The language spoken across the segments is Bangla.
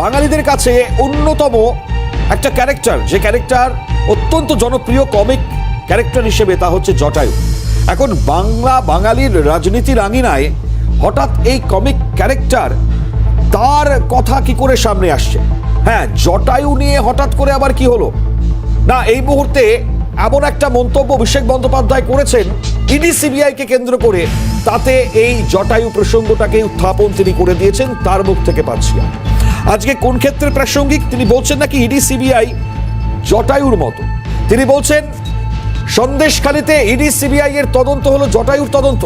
বাঙালিদের কাছে অন্যতম একটা ক্যারেক্টার, যে ক্যারেক্টার অত্যন্ত জনপ্রিয় কমিক ক্যারেক্টার হিসেবে, তা হচ্ছে জটায়ু। এখন বাঙালির রাজনীতির আঙিনায় হঠাৎ এই কমিক ক্যারেক্টার, তার কথা কি করে সামনে আসছে? হ্যাঁ, জটায়ু নিয়ে হঠাৎ করে আবার কি হলো না, এই মুহূর্তে এমন একটা মন্তব্য অভিষেক বন্দ্যোপাধ্যায় করেছেন ইডি সিবিআই কে কেন্দ্র করে, তাতে এই জটায়ু প্রসঙ্গটাকে উত্থাপন তিনি করে দিয়েছেন, তার মুখ থেকে পাচ্ছি। আজকে কোন ক্ষেত্রে প্রাসঙ্গিক? তিনি বলছেন নাকি ইডি সিবিআই জটায়ুর মতো। তিনি বলছেন সন্দেশখালিতে ইডি সিবিআই এর তদন্ত হলো জটায়ুর তদন্ত।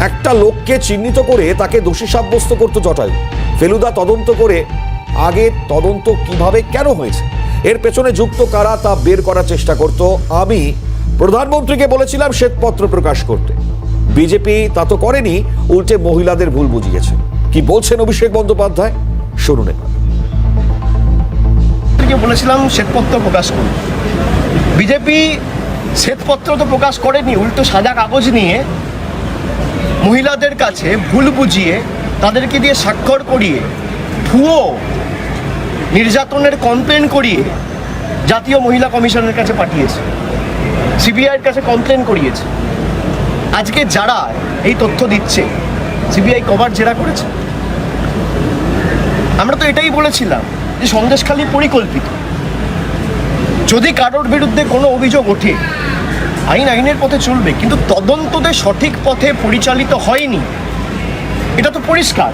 একটা লোককে চিহ্নিত করে তাকে দোষী সাব্যস্ত করতো জটায়ু। ফেলুদা তদন্ত করে আগে তদন্ত কিভাবে কেন হয়েছে, এর পেছনে যুক্ত কারা, তা বের করার চেষ্টা করত। আমি প্রধানমন্ত্রীকে বলেছিলাম শ্বেতপত্র প্রকাশ করতে, বিজেপি তা তো করেনি, উল্টে মহিলাদের ভুল বুঝিয়েছে। কি বলছেন অভিষেক বন্দ্যোপাধ্যায়, শুনুন এবার। বলেছিলাম শ্বেতপত্র প্রকাশ করুন, বিজেপি শ্বেতপত্র তো প্রকাশ করেনি, উল্টো সাদা কাগজ নিয়ে মহিলাদের কাছে ভুল বুঝিয়ে তাদেরকে দিয়ে স্বাক্ষর করিয়ে ভুয়ো নির্যাতনের কমপ্লেন করিয়ে জাতীয় মহিলা কমিশনের কাছে পাঠিয়েছে, সিবিআইয়ের কাছে কমপ্লেন করিয়েছে। আজকে যারা এই তথ্য দিচ্ছে, সিবিআই কবার জেরা করেছে? আমরা তো এটাই বলেছিলাম যে সন্দেশখালি পরিকল্পিত। যদি কারোর বিরুদ্ধে কোনো অভিযোগ ওঠে, আইনের পথে চলবে, কিন্তু তদন্ততে সঠিক পথে পরিচালিত হয়নি, এটা তো পরিষ্কার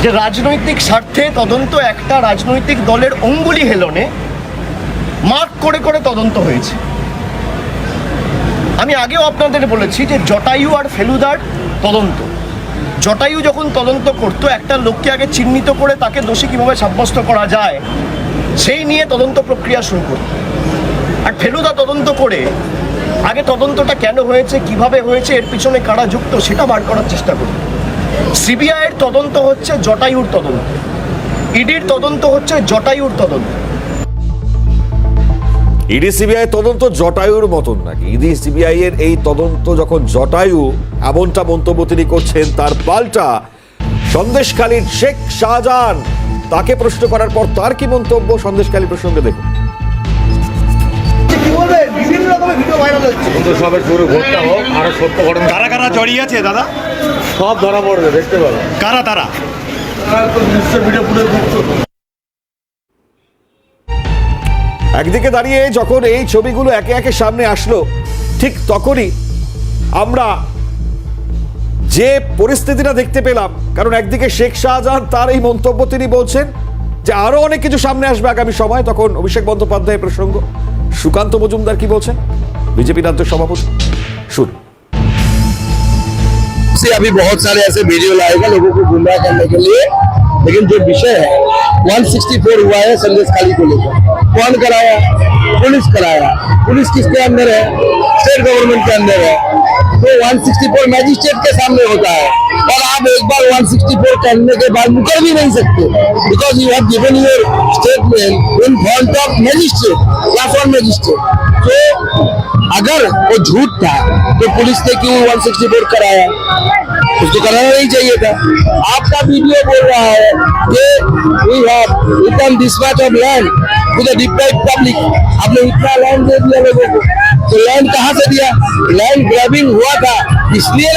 যে রাজনৈতিক স্বার্থে তদন্ত একটা রাজনৈতিক দলের অঙ্গুলি হেলনে মার্ক করে করে তদন্ত হয়েছে। আমি আগেও আপনাদের বলেছি যে জটায়ু আর ফেলুদার তদন্ত, জটায়ু যখন তদন্ত করতো, একটা লোককে আগে চিহ্নিত করে তাকে দোষী কিভাবে সাব্যস্ত করা যায় সেই নিয়ে তদন্ত প্রক্রিয়া শুরু করত। আর ফেলুদা তদন্ত করে আগে তদন্তটা কেন হয়েছে, কিভাবে হয়েছে, এর পিছনে কারা যুক্ত, সেটা বার করার চেষ্টা করত। সিবিআইয়ের তদন্ত হচ্ছে জটায়ুর তদন্ত, ইডির তদন্ত হচ্ছে জটায়ুর তদন্ত। ইডি সিবিআই তদন্ত জটায়ুর মতন নাকি? ইডি সিবিআই এর এই তদন্ত যখন জটায়ু, এমনটা মন্তব্য তিনি করছেন, তার পাল্টা সন্দেশখালীর শেখ শাহজাহান, তাকে প্রশ্ন করার পর তার কি মন্তব্য সন্দেশখালী প্রসঙ্গে দেখুন। কারা কারা জড়িয়ে আছে দাদা, সব ধরা পড়বে, দেখতে পারো কারা তারা। একদিকে দাঁড়িয়ে যখন এই ছবিগুলো একে একে সামনে আসলো, ঠিক তখনই আমরা যে পরিস্থিতিটা দেখতে পেলাম, কারণ একদিকে শেখ শাহজাহান, তার এই মন্তব্য, তিনি বলছেন যে আরো অনেক কিছু সামনে আসবে আগামী সময়, তখন অভিষেক বন্দ্যোপাধ্যায় প্রসঙ্গ। সুকান্ত মজুমদার কি বলছেন, বিজেপি রাজ্য সভাপতি, শুন। अभी बहुत सारे ऐसे वीडियो लाएगा लोगों को गुमराह करने के लिए, लेकिन जो विषय है 164 हुआ है संदेशखाली को लेकर। कौन कराया? पुलिस कराया। पुलिस किसके अंदर है? स्टेट गवर्नमेंट के अंदर है। तो 164 मैजिस्ट्रेट के सामने होता है, और आप एक बार 164 करने के बाद मुकर भी नहीं सकते, because you have given your statement in front of magistrate, class 1 magistrate. तो अगर वो झूठ था तो पुलिस ने क्यों 164 कराया? उसको कराना नहीं चाहिए था। आपका वीडियो बोल रहा है कि we have return this much of land to the deprived public. आपने इतना लैंड दे दिया लोगों को, तो लैंड कहाँ से दिया? लैंड ग्रैबिंग हुआ था, इसलिए